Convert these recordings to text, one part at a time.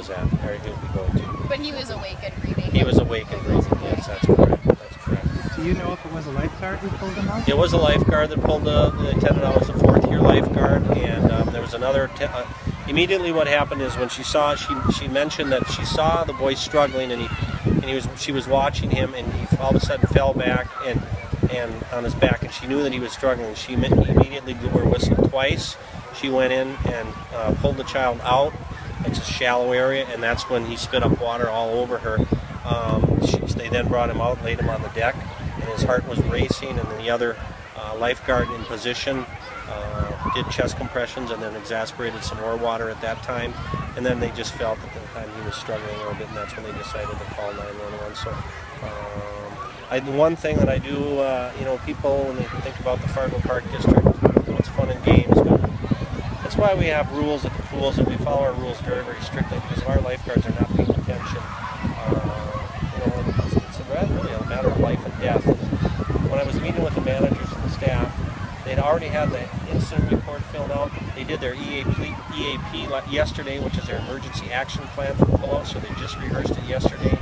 was at, or he'll be going to. But he was awake and breathing. He was awake and breathing, yes, that's correct. That's correct. Do you know if it was a lifeguard who pulled him out? It was a lifeguard that pulled the attendant out. It was a fourth-year lifeguard, and there was another. Immediately, what happened is when she mentioned that she saw the boy struggling, and she was watching him, and he all of a sudden fell back and on his back, and she knew that he was struggling. She immediately blew her whistle twice. She went in and pulled the child out. It's a shallow area, and that's when he spit up water all over her. They then brought him out, laid him on the deck, and his heart was racing, and then the other lifeguard in position did chest compressions and then exasperated some more water at that time, and then they just felt at the time he was struggling a little bit, and that's when they decided to call 911. So the one thing that I do, people, when they think about the Fargo Park District, it's fun and games, but that's why we have rules at the pools, and we follow our rules very, very strictly, because if our lifeguards are not paying attention, it's really a matter of life and death. When I was meeting with the managers and the staff, they'd already had the incident report filled out. They did their EAP yesterday, which is their emergency action plan for pull-out, so they just rehearsed it yesterday.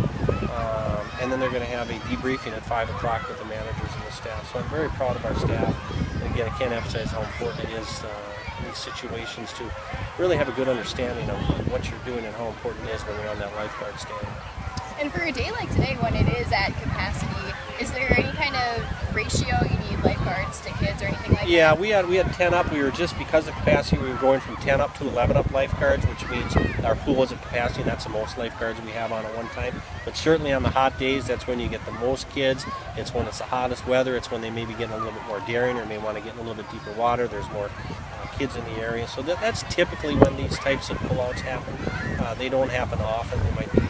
And then they're going to have a debriefing at 5 o'clock with the managers and the staff. So I'm very proud of our staff. And again, I can't emphasize how important it is in these situations to really have a good understanding of what you're doing and how important it is when you're on that lifeguard stand. And for a day like today, when it is at capacity, is there any kind of ratio you need lifeguards to kids or anything like that? Yeah, we had 10 up. We were just, because of capacity, we were going from 10 up to 11 up lifeguards, which means our pool was at capacity, and that's the most lifeguards we have on at one time. But certainly on the hot days, that's when you get the most kids. It's when it's the hottest weather. It's when they may be getting a little bit more daring or may want to get in a little bit deeper water. There's more kids in the area. So that's typically when these types of pullouts happen. They don't happen often. They might be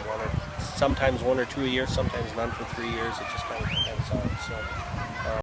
sometimes one or two a year, sometimes none for 3 years. It just kind of depends on. So.